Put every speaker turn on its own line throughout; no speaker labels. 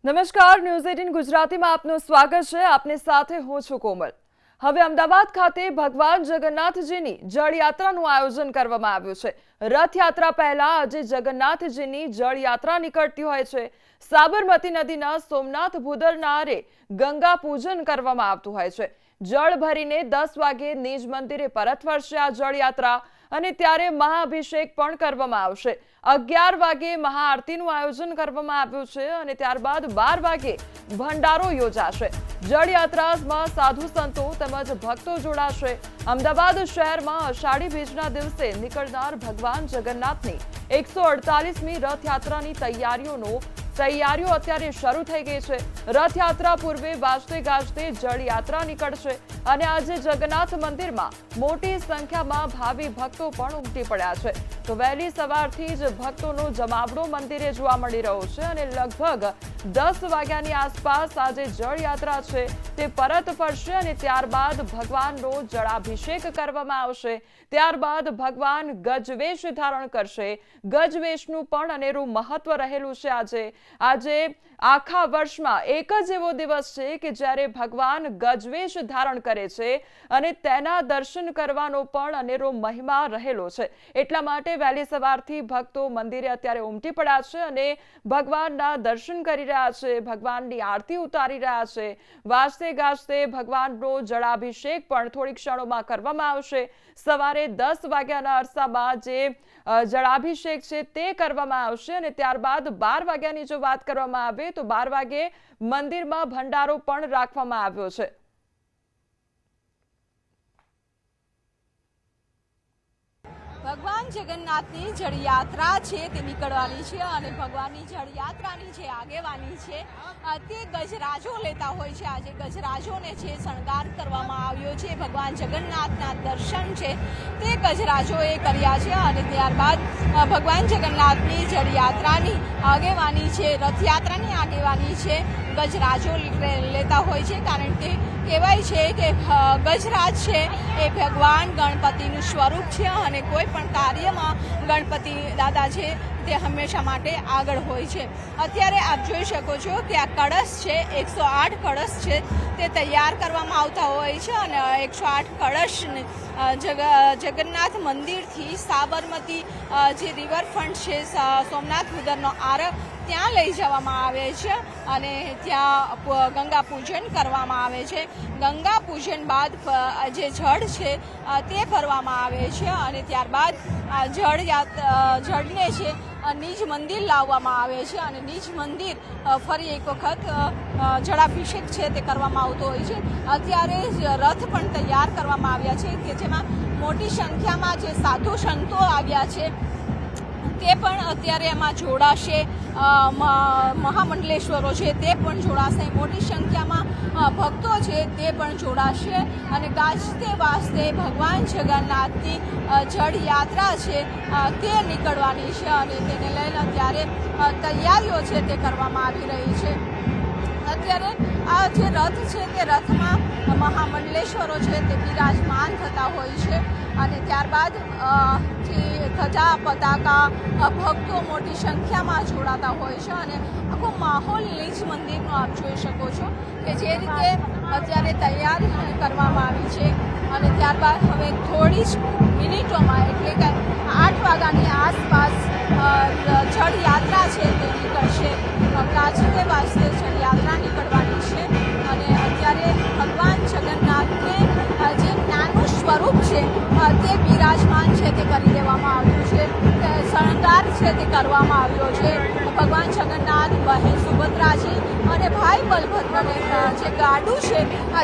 નમસ્કાર, ન્યૂઝ 18 ગુજરાતીમાં આપનું સ્વાગત છે। આપની સાથે હું છું કોમલ। હવે અમદાવાદ ખાતે ભગવાન જગન્નાથજીની જળયાત્રાનું આયોજન કરવામાં આવ્યું છે। રથયાત્રા પહેલા આજે જગન્નાથજીની જળયાત્રા નીકળતી હોય છે। સાબરમતી નદીના સોમનાથ ભૂદરનારે ગંગા પૂજન કરવામાં આવતું હોય છે। જળ ભરીને 10 વાગે નિજ મંદિરે પરત ફરશે આ જળયાત્રા અને ત્યારે મહાઅભિષેક પણ કરવામાં આવશે। 11 વાગે મહાઆરતીનું આયોજન કરવામાં આવ્યું છે અને ત્યારબાદ 12 વાગે ભંડારો યોજાશે। જળયાત્રામાં સાધુ સંતો તેમજ ભક્તો જોડાશે। અમદાવાદ શહેરમાં અષાઢી બીજના દિવસે નીકળનાર ભગવાન જગન્નાથની 148મી રથયાત્રાની તૈયારીઓ અત્યારે શરૂ થઈ ગઈ છે। રથયાત્રા પૂર્વે વાજતે ગાજતે જળયાત્રા નીકળશે અને આજે જગન્નાથ મંદિરમાં મોટી સંખ્યામાં ભાવિ ભક્તો પણ ઉમટી પડ્યા છે। તો વહેલી સવારથી જ ભક્તોનો જમાવડો મંદિરે જોવા મળી રહ્યો છે અને લગભગ 10 વાગ્યાની આસપાસ આજે જળયાત્રા છે તે પરત ફરશે અને ત્યારબાદ ભગવાનનો જળાભિષેક કરવામાં આવશે। ત્યારબાદ ભગવાન ગજવેશ ધારણ કરશે। ગજવેશનું પણ અનેરું મહત્વ રહેલું છે। આજે આખા વર્ષમાં એક જ એવો દિવસ છે કે જ્યારે ભગવાન ગજવેશ ધારણ કરે છે અને તેના દર્શન કરવાનો પણ અનેરો મહિમા રહેલો છે। એટલા માટે વહેલી સવારથી ભક્તો મંદિરે અત્યારે ઉમટી પડ્યા છે અને ભગવાનના દર્શન કરી રહ્યા છે, ભગવાનની આરતી ઉતારી રહ્યા છે। વાજતે ગાજતે ભગવાનનો જળાભિષેક પણ થોડી ક્ષણોમાં કરવામાં આવશે। સવારે 10 વાગ્યાના અરસામાં જે જળાભિષેક છે તે કરવામાં આવશે અને ત્યારબાદ 12 વાગ્યાની જો વાત કરવામાં આવે તો 12 વાગે મંદિરમાં ભંડારો પણ રાખવામાં આવ્યો છે।
ભગવાન જગન્નાથની જળયાત્રા છે તે નીકળવાની છે અને ભગવાનની જળયાત્રાની જે આગેવાની છે તે ગજરાજો લેતા હોય છે। આજે ગજરાજોને છે શણગાર કરવામાં આવ્યો છે। ભગવાન જગન્નાથના દર્શન છે તે ગજરાજોએ કર્યા છે અને ત્યારબાદ ભગવાન જગન્નાથની જળયાત્રાની આગેવાની છે, રથયાત્રાની આગેવાની છે ગજરાજો લેતા હોય છે। કારણ કે કહેવાય છે કે ગજરાજ છે એ ભગવાન ગણપતિનું સ્વરૂપ છે અને કોઈ પણ કાર્યમાં ગણપતિ દાદા છે તે હંમેશા માટે આગળ હોય છે। અત્યારે આપ જોઈ શકો છો કે આ કળશ છે, 108 કળશ છે તે તૈયાર કરવામાં આવતા હોય છે અને 108 કળશને જગન્નાથ મંદિરથી સાબરમતી જે રિવરફ્રન્ટ છે, સોમનાથ ભૂદરનો આરવ ત્યાં લઈ જવામાં આવે છે અને ત્યાં ગંગા પૂજન કરવામાં આવે છે। ગંગા પૂજન બાદ જે જળ છે તે ભરવામાં આવે છે અને ત્યારબાદ જળને છે નિજ મંદિર લાવવામાં આવે છે અને નિજ મંદિર ફરી એક વખત જળાભિષેક છે તે કરવામાં આવતો હોય છે। અત્યારે રથ પણ તૈયાર કરવામાં આવ્યા છે કે જેમાં મોટી સંખ્યામાં જે સાધુ સંતો આવ્યા છે તે પણ અત્યારે એમાં જોડાશે। મહામંડલેશ્વરો છે તે પણ જોડાશે, મોટી સંખ્યામાં ભક્તો છે તે પણ જોડાશે અને ગાજતે વાજતે ભગવાન જગન્નાથની જળયાત્રા છે તે નીકળવાની છે અને તેને લઈને અત્યારે તૈયારીઓ છે તે કરવામાં આવી રહી છે। અત્યારે આ જે રથ છે તે રથમાં મહામંડલેશ્વરો છે તે બિરાજમાન થતા હોય છે અને ત્યારબાદ જે ધજા પતાકા ભક્તો મોટી સંખ્યામાં જોડાતા હોય છે અને આખો માહોલ નિજ મંદિરનો આપ જોઈ શકો છો કે જે રીતે અત્યારે તૈયારી કરવામાં આવી છે અને ત્યારબાદ હવે થોડી જ મિનિટોમાં એટલે કે 8 વાગ્યાની આસપાસ જળયાત્રા છે તે નીકળશે। ગાજતે વાજતે જળયાત્રા નીકળવાની છે અને અત્યારે ભગવાન જગન્નાથને જે નાનું સ્વરૂપ છે તે બિરાજમાન છે તે કરી દેવામાં આવ્યું છે, શણગાર છે તે કરવામાં આવ્યો છે। ભગવાન જગન્નાથ, બહેન સુભદ્રાજી અને ભાઈ બલભદ્રને જે ગાડું છે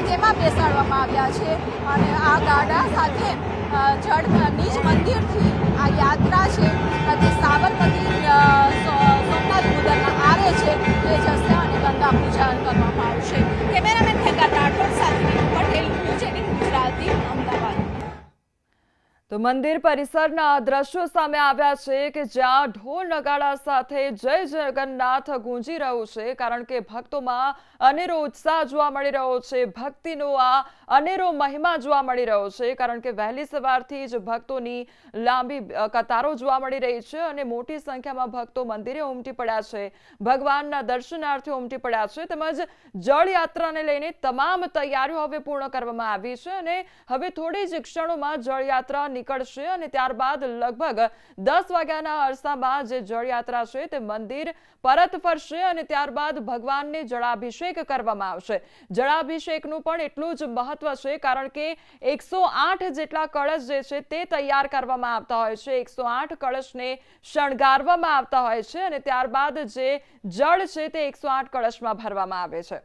તેમાં બેસાડવામાં આવ્યા છે અને આ ગાડા સાથે નિજ મંદિરથી આ યાત્રા છે તે સાબરમતી સોમનાથ ભૂદરના આરે છે તે જશે અને ગંગા પૂજન કરવામાં આવશે। કેમેરામેન ખેંગાર રાઠોડ સાથે પટેલ, ન્યૂઝ 18 ગુજરાતી, અમદાવાદ।
તો મંદિર પરિસરના દ્રશ્યો સામે આવ્યા છે કે જ્યાં ઢોલ નગાડા સાથે જય જગન્નાથ ગુંજી રહ્યું છે, કારણ કે ભક્તોમાં અનેરો ઉત્સાહ જોવા મળી રહ્યો છે. ભક્તિનો આ અનેરો મહિમા જોવા મળી રહ્યો છે, કારણ કે વહેલી સવારથી જ ભક્તોની લાંબી કતારો જોવા મળી રહી છે અને મોટી સંખ્યામાં ભક્તો મંદિરે ઉમટી પડ્યા છે, ભગવાનના દર્શનાર્થે ઉમટી પડ્યા છે. તેમજ જળ યાત્રાને લઈને તમામ તૈયારીઓ હવે પૂર્ણ કરવામાં આવી છે અને હવે થોડી જ ક્ષણોમાં જળયાત્રા નીકળશે અને ત્યારબાદ લગભગ 10 વાગ્યાના અરસામાં જે જળયાત્રા છે તે મંદિર પરત ફરશે અને ત્યારબાદ ભગવાનને જળાભિષેક કરવામાં આવશે. જળાભિષેકનું પણ એટલું જ મહત્વ છે, કારણ કે 108 જેટલા કળશ જે છે તે તૈયાર કરવામાં આવતા હોય છે. 108 કળશને શણગારવામાં આવતા હોય છે અને ત્યારબાદ જે જળ છે તે 108 કળશમાં ભરવામાં આવે છે.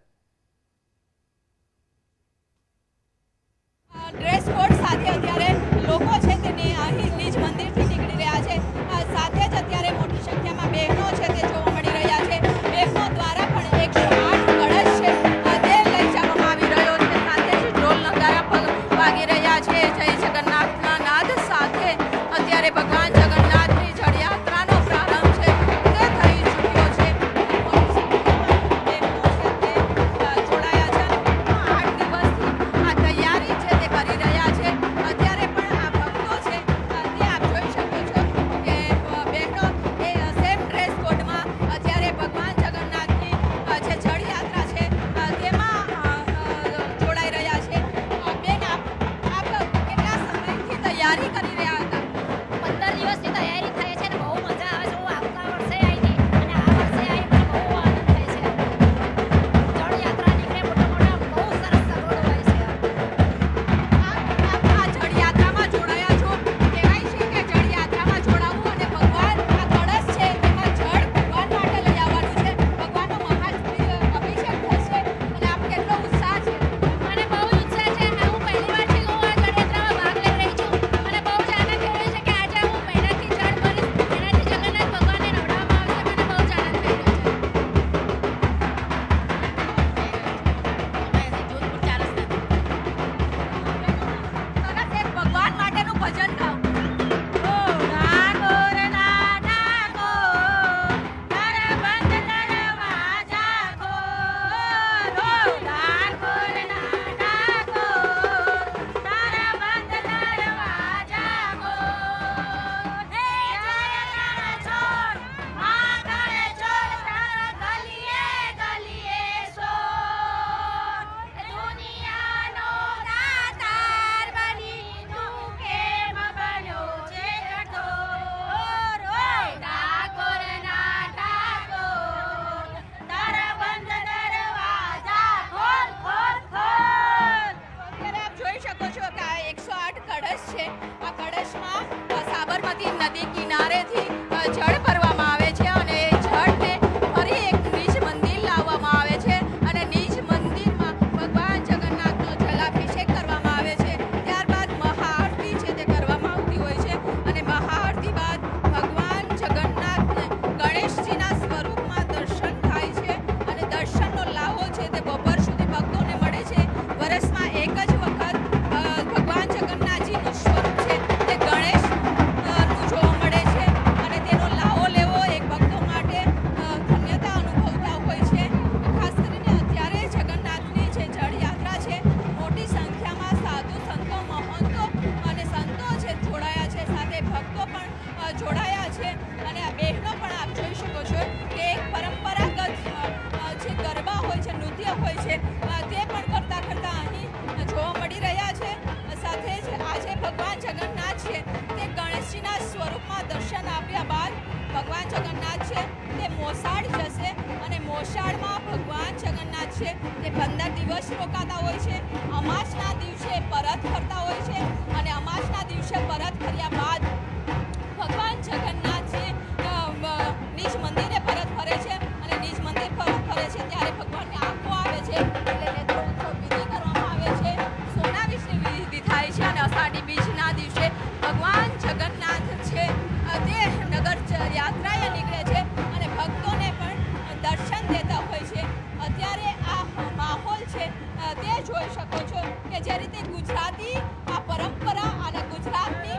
ડ્રેસ કોડ સાથે અત્યારે લોકો છે તે અહીં નિજ મંદિરથી નીકળી રહ્યા છે. સાથે જ અત્યારે મોટી સંખ્યામાં બહેનો છે તે જોવા મળી રહ્યા છે. બહેનો દ્વારા પણ 108 કળશ છે તે લઈ જવામાં આવી રહ્યો છે. સાથે જ ઢોલ નગારા વાગી રહ્યા છે. જય જગન્નાથના નાદ સાથે અત્યારે ભગવાન જગન્નાથની જળયાત્રાનો પ્રારંભ છે તે થઈ ચૂક્યો છે. જોડાયા છે. 8 દિવસથી આ તૈયારી છે તે કરી રહ્યા છે. અત્યારે પણ આ ભક્તો છે તે આપ જોઈ શકો છો કે બહેનો એ સેમ ડ્રેસ કોડમાં અત્યારે ભગવાન જગન્નાથની જે જળયાત્રા છે તેમાં જોડાઈ રહ્યા છે. બેન, આપ કેટલા સમયથી તૈયારી કરી રહ્યા હતા?
15 દિવસથી તૈયારી થાય છે અને બહુ મજા આવે છે. હું આવતા વર્ષે આવી હતી અને આ વર્ષે આવી મને બહુ આનંદ થાય છે. જળયાત્રા નીકળે મોટા બહુ સરસ સગવડો હોય છે.
આ જળયાત્રામાં જોડાયા છો. કહેવાય છે કે જળયાત્રામાં જોડાવું અને ભગવાન આ કળશ છે તેમાં જળ ભગવાન માટે લઈ આવવાનું છે. ભગવાનનો મહાઅભિષેક થશે અને આપ કેટલો ઉત્સાહ છે?
મને બહુ જ ઉત્સાહ છે. હું પહેલી વારથી હું આ જળયાત્રામાં ભાગ લઈ રહી છું. મને બહુ જ આનંદ થઈ રહ્યો છે કે આજે હું મહેનતથી જળ ભરીશ. એનાથી જગન્નાથ ભગવાનને નવડાવવામાં આવશે. મને બહુ જ આનંદ થઈ રહ્યો છે. જોધપુર ચારસ
સરસ એક ભગવાન માટેનું ભજન ગાઓ. અત્યારે આપ જોઈ શકો છો કે આ 108 કળશ છે. આ કળશમાં સાબરમતી નદી કિનારેથી જળ ભરવામાં આવે છે અને એ જળને ફરી એક નિજ મંદિર લાવવામાં આવે છે અને નિજ મંદિરમાં ભગવાન જગન્નાથનો જલાભિષેક કરવામાં આવે છે. ત્યારબાદ મહાઆરતી છે તે કરવામાં આવતી હોય છે અને મહાઆરતી બાદ ભગવાન જગન્નાથને ગણેશજીના સ્વરૂપમાં દર્શન થાય છે અને દર્શનનો લાભો છે તે બપોર સુધી ભક્તોને મળે છે. વર્ષમાં એક જ વખત ભગવાન જગન્નાથજીનું સ્વરૂપ છે તે ગણેશનું જોવા મળે છે અને તેનો લાવો લેવો એક ભક્તો માટે ધન્યતા અનુભવતા હોય છે. ખાસ કરીને અત્યારે જગન્નાથની જે જળયાત્રા છે મોટી સંખ્યામાં સાધુ સંતો મહંતો અને સંતો છે જોડાયા છે. સાથે ભક્તો પણ જોડાયા છે અને આ બહેનો પણ આપ જોઈ શકો છો કે એક પરંપરાગત જે ગરબા હોય છે, નૃત્ય હોય છે તે પણ કરતા અહીં જોવા મળી રહ્યા છે. સાથે જ આજે ભગવાન જગન્નાથ છે તે ગણેશજીના સ્વરૂપમાં દર્શન આપ્યા બાદ ભગવાન જગન્નાથ છે તે મોસાળ જશે અને મોસાળમાં ભગવાન જગન્નાથ છે તે 15 દિવસ રોકાતા હોય છે. અમાસના દિવસે પરત ફરતા હોય છે અને અમાસના દિવસે પરત ફર્યા બાદ ભગવાન જગન્નાથ છે નિજ મંદિરે પરત ફરે છે અને નિજ મંદિર પરત ફરે છે ત્યારે ભગવાનની આંખો આવે છે એટલે નેત્રોત્સવ વિધિ કરવામાં આવે છે. સોનાવીસની વિધિ થાય છે અને અષાઢી બીજના દિવસે ભગવાન જગન્નાથ છે તે નગર યાત્રાએ નીકળે છે અને ભક્તોને પણ દર્શન દેતા હોય છે. અત્યારે આ માહોલ છે તે જોઈ શકો છો કે જે રીતે ગુજરાતી આ પરંપરા અને ગુજરાતની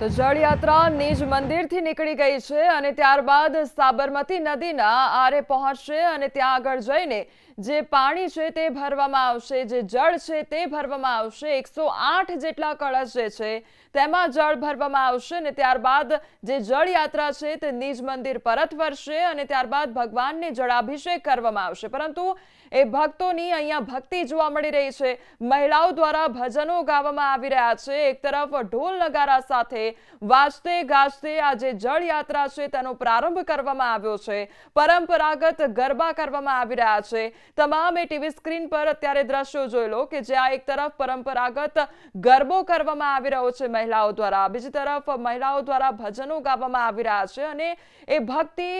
તો જળયાત્રા નિજ મંદિરથી નીકળી ગઈ છે અને ત્યારબાદ સાબરમતી નદીના આરે પહોંચશે અને ત્યાં આગળ જઈને જે પાણી છે તે ભરવામાં આવશે, જે જળ છે તે ભરવામાં આવશે. 108 જેટલા કળશ જે છે તેમાં જળ ભરવામાં આવશે અને ત્યારબાદ જે જળયાત્રા છે તે નિજ મંદિર પરત ફરશે અને ત્યારબાદ ભગવાનને જળાભિષેક કરવામાં આવશે. પરંતુ એ ભક્તોની અહીંયા ભક્તિ જોવા મળી રહી છે. મહિલાઓ દ્વારા ભજનો ગાવામાં આવી રહ્યા છે. એક તરફ ઢોલ નગારા સાથે વાજતે ગાજતે આ જે જળયાત્રા છે તેનો પ્રારંભ કરવામાં આવ્યો છે. પરંપરાગત ગરબા કરવામાં આવી રહ્યા છે. તમામે ટીવી સ્ક્રીન પર અત્યારે દ્રશ્યો જોઈ લો કે જ્યાં એક તરફ પરંપરાગત ગરબો કરવામાં આવી રહ્યો છે મહિલાઓ દ્વારા, બીજી તરફ મહિલાઓ દ્વારા ભજનો ગાવામાં આવી રહ્યા છે અને એ ભક્તિ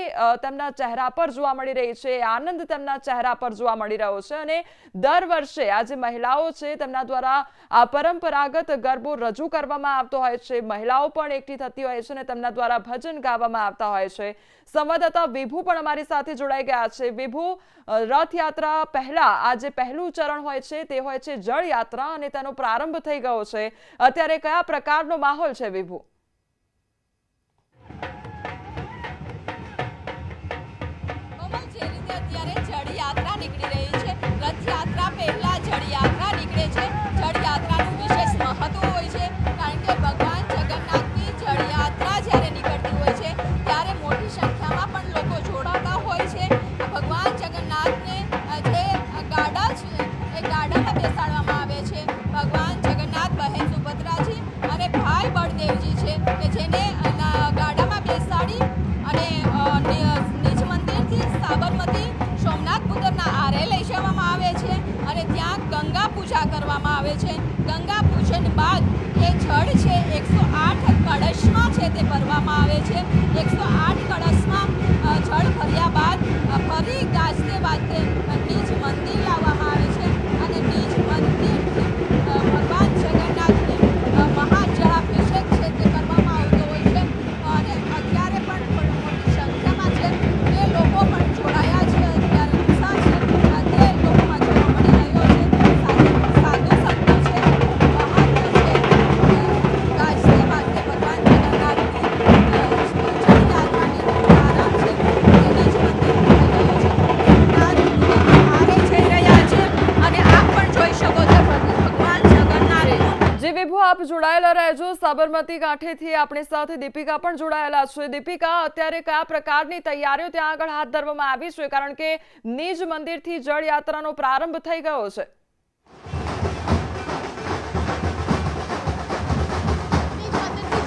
તેમના ચહેરા પર જોવા મળી રહી છે, આનંદ તેમના ચહેરા પર જોવા મળી રહ્યો છે. અને દર વર્ષે આ જે મહિલાઓ છે તેમના દ્વારા આ પરંપરાગત ગરબો રજૂ કરવામાં આવતો હોય છે. મહિલાઓ પણ એકઠી થતી હોય છે અને તેમના દ્વારા ભજન ગાવામાં આવતા હોય છે. સંવાદદાતા વિભુ પણ અમારી સાથે જોડાઈ ગયા છે. વિભુ, રથયાત્રા પહેલા આ જે પહેલું ચરણ હોય છે તે હોય છે જળયાત્રા અને તેનો પ્રારંભ થઈ ગયો છે. અત્યારે કયા પ્રકારનો માહોલ છે વિભુ?
જે રીતે અત્યારે જળયાત્રા નીકળી રહી છે, રથયાત્રા પહેલા જળયાત્રા નીકળે છે. જળયાત્રાનું વિશેષ મહત્વ હોય છે કારણ કે ભગવાન જગન્નાથની જળયાત્રા જ્યારે નીકળતી હોય છે ત્યારે મોટી સંખ્યામાં પણ લોકો જોડાતા હોય છે. ભગવાન જગન્નાથને જે ગાડા છે એ ગાડામાં બેસાડવામાં આવે છે. ભગવાન જગન્નાથ, બહેન સુભદ્રાજી અને ભાઈ બળદેવજી છે કે જેને ગાડામાં બેસાડી અને નિજ મંદિરથી સાબરમતી સોમનાથ પુત્રના આરે લઈ જવામાં આવે છે અને ત્યાં ગંગા પૂજા કરવામાં આવે છે. ગંગા પૂજન બાદ એ જળ છે 108 કળશમાં છે તે ભરવામાં આવે છે. 108 કળશમાં જળ ભર્યા બાદ ફરી ગાજતે વાજતે નિજ મંદિર લાવવામાં આવે છે અને નિજ મંદિરથી ભગવાન જગન્નાથને મહાજળાભિષેક છે તે કરવામાં આવતો હોય છે. અને અત્યારે પણ મોટી સંખ્યામાં છે એ લોકો પણ જોડાયા છે. અત્યારે ઉત્સાહ છે તે લોકોમાં જોવા મળી રહ્યો છે. સાધુ સંતો છે, મહંત છે, ગાજતે વાજતે ભગવાન જગન્નાથની જળયાત્રાની પ્રારંભ છે તે નિજ મંદિર જઈ રહ્યા છે અને આપ પણ જોઈ શકો છો ભગવાન જગન્નાથ.
જી વિભુ, આપ જોડાયેલા રહેજો. સાબરમતી કાંઠેથી આપણી સાથે દીપિકા પણ જોડાયેલા છે. દીપિકા, અત્યારે કયા પ્રકારની તૈયારીઓ ત્યાં આગળ હાથ ધરવામાં આવી છે કારણ કે નિજ મંદિરથી જળયાત્રાનો પ્રારંભ થઈ ગયો છે?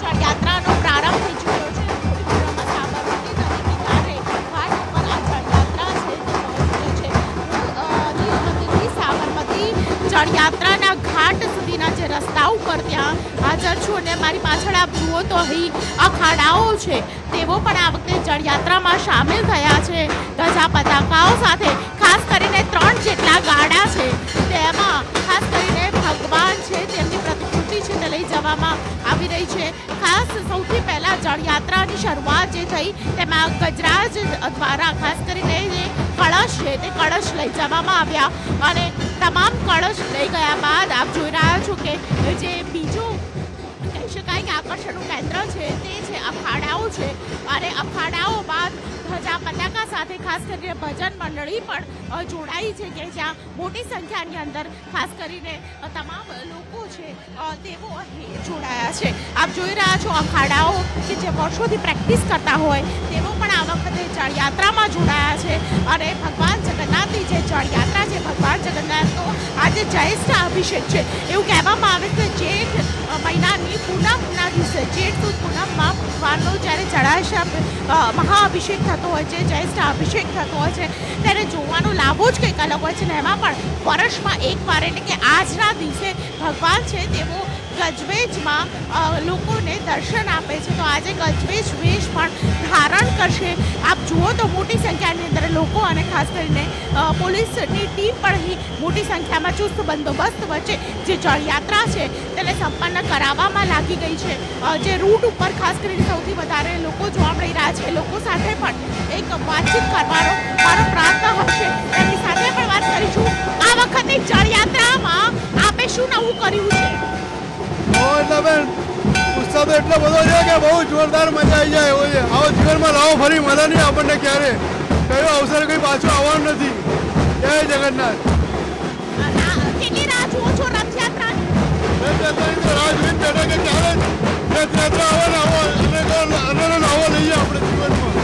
જળયાત્રાનો પ્રારંભ થઈ ચૂક્યો છે. સાબરમતી નદી કિનારે ઘાટ ઉપર આ જળયાત્રા છે તે પહોંચી છે. નિજ મંદિરથી સાબરમતી જળયાત્રાના ઘાટ સુધીના જે રસ્તા ઉપર ત્યાં હાજર છું અને મારી પાછળ આપ જુઓ તો અહીં અખાડાઓ છે તેઓ પણ આ વખતે જળયાત્રામાં સામેલ થયા છે. ધજા પતાકાઓ સાથે ખાસ કરીને 3 જેટલા ગાડા છે તેમાં ખાસ કરીને ભગવાન છે તેમની પ્રતિકૃતિ છે તે લઈ જવામાં આવી રહી છે. ખાસ સૌથી પહેલા જળયાત્રાની શરૂઆત જે થઈ તેમાં ગજરાજ દ્વારા ખાસ કરીને જે કળશ છે તે કળશ લઈ જવામાં આવ્યા અને તમામ કળશ લઈ ગયા બાદ આપ જોઈ રહ્યા છો કે જે બીજું કહી શકાય કે આકર્ષણનું કેન્દ્ર છે તે છે અખાડાઓ છે અને અખાડાઓ બાદ ધજા પતાકા સાથે ખાસ કરીને ભજન મંડળી પણ જોડાઈ છે કે જ્યાં મોટી સંખ્યાની અંદર ખાસ કરીને તમામ લોકો છે તેઓ અહીં જોડાયા છે. આપ જોઈ રહ્યા છો અખાડાઓ કે જે વર્ષોથી પ્રેક્ટિસ કરતા હોય તેઓ પણ આ વખતે જળયાત્રામાં જોડાયા છે અને ભગવાન જગન્નાથની જે જળયાત્રા છે, ભગવાન જગન્નાથનો આજે જ્યેષ્ઠ અભિષેક છે. એવું કહેવામાં આવે છે જેઠ મહિનાની પૂનમના દિવસે, જેઠ સુદ પૂનમમાં ભગવાનનો જ્યારે જળાશય મહાઅભિષેક થતો હોય છે, જ્યેષ્ઠ અભિષેક થતો હોય છે ત્યારે જોવાનો લાભો જ કંઈક અલગ હોય છે ને એમાં પણ વર્ષમાં એકવાર એટલે કે આજના દિવસે ભગવાન છે તેઓ ગજવેજમાં લોકોને દર્શન આપે છે. તો આજે ગજવેજ વેશ પણ ધારણ કરશે. આપ જુઓ તો મોટી સંખ્યાની અંદર લોકો અને ખાસ કરીને પોલીસની ટીમ પણ અહીં મોટી સંખ્યામાં ચુસ્ત બંદોબસ્ત વચ્ચે જે જળયાત્રા છે તેને સંપન્ન કરાવવામાં લાગી ગઈ છે. જે રૂટ ઉપર ખાસ કરીને સૌથી વધારે લોકો જોવા મળી રહ્યા છે લોકો સાથે પણ એક વાતચીત કરવાનો મારો પ્રાર્થના હશે. એની સાથે પણ વાત કરીશું. આ વખતે જળયાત્રામાં આપે શું નવું કર્યું છે?
એટલે બેન ઉત્સવ ઉત્સાહ તો એટલો બધો છે કે બહુ જોરદાર મજા આવી જાય એવો છે. આવો જીવનમાં લાવો ફરી મળે નહીં આપણને ક્યારે, કયો અવસર કંઈ પાછો આવવાનો નથી. જય જગન્નાથ.
કેટલી રાહ જુઓ છો રથયાત્રાની?
રથયાત્રાની તો રાહ જોઈને બેઠા કે ક્યારે રથયાત્રા આવે ને આવો અનનો લાવો લઈએ આપણે જીવનમાં.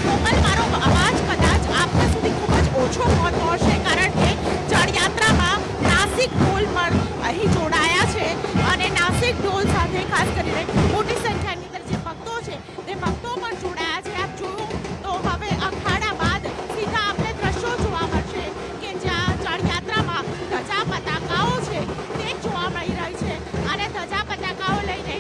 કોમલ, મારો અવાજ કદાચ આપના સુધી ખૂબ જ ઓછો હોતો હશે, કારણ કે જળયાત્રામાં નાસિક ઢોલ પણ અહીં જોડાયા છે અને નાસિક ઢોલ સાથે ખાસ કરીને મોટી સંખ્યાની અંદર જે ભક્તો છે તે ભક્તો પણ જોડાયા છે. આપ જોયું તો હવે અખાડા બાદ સીધા આપણે દ્રશ્યો જોવા મળશે કે જ્યાં જળયાત્રામાં ધજા પતાકાઓ છે તે જોવા મળી રહી છે અને ધજા પતાકાઓ લઈને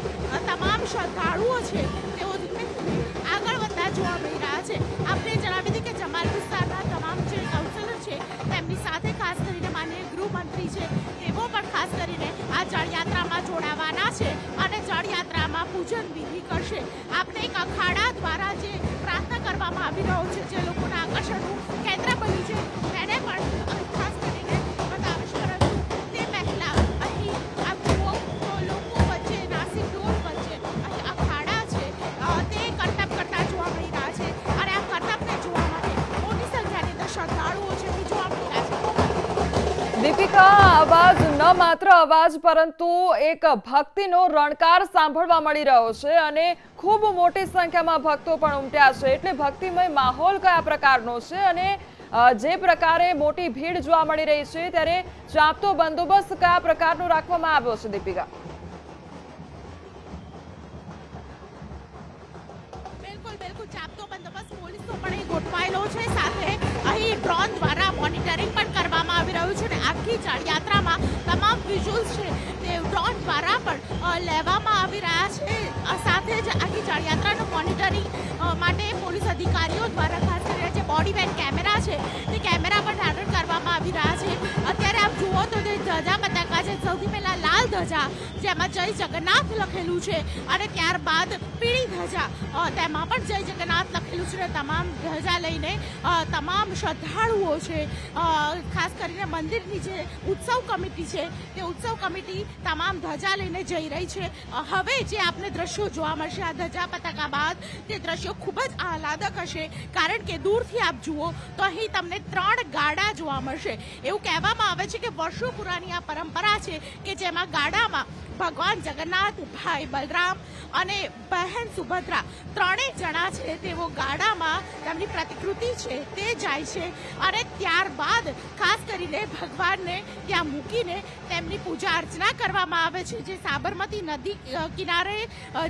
તમામ શ્રદ્ધાળુઓ છે તેઓ ધીમે ધીમે આગળ વધતા જોવા મળી રહ્યા છે. આપણે જણાવી દીધું કે જમાલ વિસ્તારના તમામ જે કાઉન્સિલર છે તેમની સાથે ખાસ કરીને માનનીય ગૃહમંત્રી છે તેઓ પણ ખાસ કરીને આ જળયાત્રામાં જોડાવાના છે અને જળયાત્રામાં પૂજન વિધિ કરશે. આપણે એક અખાડા દ્વારા જે પ્રાર્થના કરવામાં આવી રહ્યો છે, જે લોકોના આકર્ષણનું કેન્દ્ર બન્યું છે, તેને પણ ખાસ કરીને બતાવીશ. પરંતુ તે પહેલા અહીં આપ જુઓ તો લોકો વચ્ચે નાસિક ઢોલ વચ્ચે અહીં અખાડા છે તે કરતબ કરતા જોવા મળી રહ્યા છે અને આ કરતબને જોવા માટે મોટી સંખ્યાની અંદર શ્રદ્ધાળુઓ છે તે જોવા મળી રહ્યા છે.
દીપિકા, અવાજ ન માત્ર અવાજ પરંતુ એક ભક્તિનો રણકાર સાંભળવા મળી રહ્યો છે અને ખૂબ મોટી સંખ્યામાં ભક્તો પણ ઉમટ્યા છે. એટલે ભક્તિમય માહોલ કયા પ્રકારનો છે અને જે પ્રકારે મોટી ભીડ જોવા મળી રહી છે ત્યારે ચાંપતો બંદોબસ્ત કયા પ્રકારનો રાખવામાં આવ્યો છે? દીપિકા,
બિલકુલ ચાપતો બંદોબસ્ત પોલીસનો પણ અહીં ગોઠવાયેલો છે. સાથે અહીં ડ્રોન દ્વારા મોનિટરિંગ પણ કરવામાં આવી રહ્યું છે અને આખી જળયાત્રામાં તમામ વિઝ્યુઅલ્સ છે તે ડ્રોન દ્વારા પણ લેવામાં આવી રહ્યા છે. સાથે જ આખી જળયાત્રાનું મોનિટરિંગ માટે પોલીસ અધિકારીઓ દ્વારા ખાસ કરીને જે બોડી વેન કેમેરા છે તે કેમેરા પણ ધારણ કરવામાં આવી રહ્યા છે. અત્યારે આપ જુઓ તો જે ધજા પતાકા છે, સૌથી પહેલા લાલ ધજા જેમાં જય જગન્નાથ લખેલું છે અને ત્યારબાદ પીળી ધજા તેમાં પણ જય જગન્નાથ લખેલું છે. તમામ ધજા લઈને તમામ શ્રદ્ધાળુઓ છે, ખાસ કરીને મંદિરની જે ઉત્સવ કમિટી છે તે ઉત્સવ કમિટી તમામ ધજા લઈને જઈ રહી છે. હવે જે આપને દ્રશ્યો જોવા મળશે આ ધજા પતાકા બાદ, તે દ્રશ્યો ખૂબ જ આહલાદક હશે, કારણ કે દૂરથી આપ જુઓ તો અહીં તમને 3 ગાડા જોવા મળશે. એવું કહેવામાં આવે છે કે વર્ષો પુરાની આ પરંપરા છે કે જેમાં ગાડામાં ભગવાન જગન્નાથ, ભાઈ બલરામ અને બહેન સુભદ્રા ત્રણેય જણા છે તેઓ ગાડામાં તેમની પ્રતિકૃતિ છે તે જાય છે અને ત્યારબાદ ખાસ કરીને ભગવાનને ત્યાં મૂકીને તેમની પૂજા અર્ચના કરવામાં આવે છે. જે સાબરમતી નદી કિનારે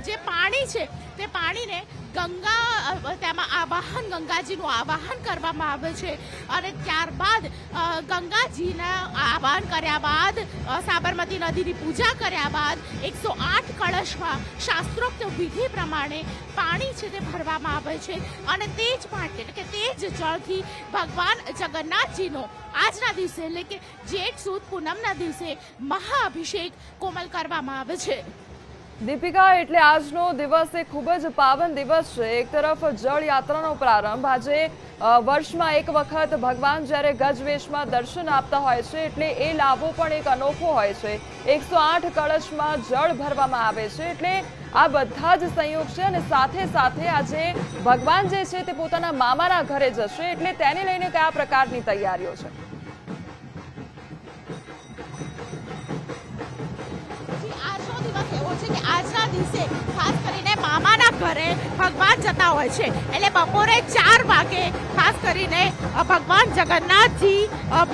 જે પાણી છે તે પાણીને ગંગા તેમાં આવાહન, ગંગાજીનું આવાહન કરવામાં આવે છે અને ત્યારબાદ ગંગાજીના આવાહન કર્યા બાદ સાબરમતી નદીની પૂજા કર્યા બાદ 108 કળશમાં શાસ્ત્રોક્ત વિધિ પ્રમાણે પાણી છે તે ભરવામાં આવે છે અને તે જ પાણી એટલે કે તે જ જળથી ભગવાન જગન્નાથજીનો આજના દિવસે એટલે કે જેઠ સુદ પૂનમના દિવસે મહાઅભિષેક કોમલ કરવામાં આવે છે.
દીપિકા, એટલે આજનો દિવસ એ ખૂબ જ પાવન દિવસ છે. એક તરફ જળ યાત્રાનો પ્રારંભ, આજે વર્ષમાં એક વખત ભગવાન જ્યારે ગજવેશમાં દર્શન આપતા હોય છે એટલે એ લાભો પણ એક અનોખો હોય છે. 108 કળશમાં જળ ભરવામાં આવે છે એટલે આ બધા જ સંયોગ છે અને સાથે સાથે આજે ભગવાન જે છે તે પોતાના મામાના ઘરે જશે એટલે તેને લઈને કયા પ્રકારની તૈયારીઓ છે?
આજના દિવસે ખાસ કરીને મામાના ઘરે ભગવાન જતા હોય છે એટલે બપોરે 4 વાગે ખાસ કરીને ભગવાન જગન્નાથજી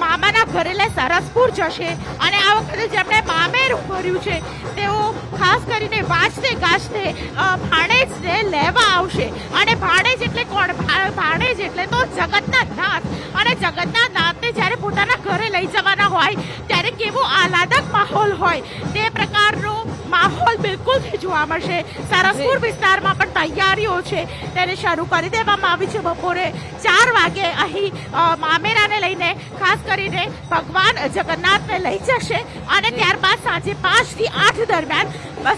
મામાના ઘરે લે સરસપુર જશે અને આ વખતે જેમણે મામેરું ભર્યું છે તેઓ ખાસ કરીને વાજતે ગાજતે ભાણેજને લેવા આવશે. અને ભાણેજ એટલે કોણ? ભાણેજ એટલે તો જગન્નાથ અને જગન્નાથને જ્યારે પોતાના ઘરે લઈ જવાના હોય ત્યારે કેવો આહલાદક માહોલ હોય તે પ્રકારનો માહોલ બિલકુલ જોવા મળશે. સરસપુર વિસ્તારમાં પણ તૈયારીઓ છે તેને શરૂ કરી દેવામાં આવી છે. બપોરે 4 વાગે અહીં મામેરાને લઈને ખાસ કરીને ભગવાન જગન્નાથને લઈ જશે અને ત્યારબાદ સાંજે 5 થી 8 દરમિયાન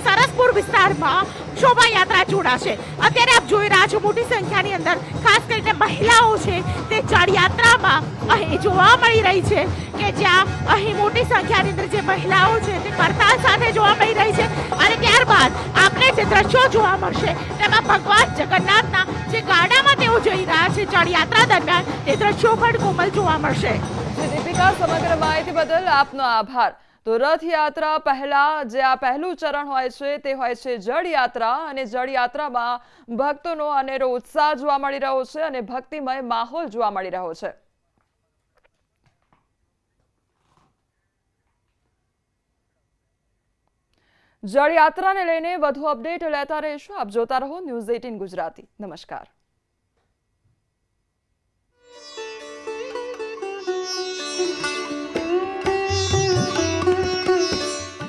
સરસપુર વિસ્તારમાં શોભાયાત્રા જોડાશે. અત્યારે આપ જોઈ રહ્યા છો મોટી સંખ્યાની અંદર ખાસ કરીને મહિલાઓ છે તે જળયાત્રામાં અહીં જોવા મળી રહી છે કે જ્યાં અહીં મોટી સંખ્યાની અંદર જે મહિલાઓ છે તે કરતાલ સાથે જોવા મળી રહી છે. અને ત્યારબાદ આપને જે દ્રશ્યો જોવા મળશે તેમાં ભગવાન જગન્નાથના જે ગાડામાં તેઓ જઈ રહ્યા છે જળયાત્રા દરમિયાન તે દ્રશ્યો પણ કોમલ જોવા મળશે.
જી દીપિકા, સમગ્ર માહિતી બદલ આપનો આભાર. તો રથયાત્રા પહેલા જે આ પહેલું ચરણ હોય છે તે હોય છે જળયાત્રા, અને જળયાત્રામાં ભક્તોનો અનેરો ઉત્સાહ જોવા મળી રહ્યો છે અને ભક્તિમય માહોલ જોવા મળી રહ્યો છે. જળયાત્રાને લઈને વધુ અપડેટ લેતા રહીશું. આપ જોતા રહો ન્યૂઝ 18 ગુજરાતી. નમસ્કાર.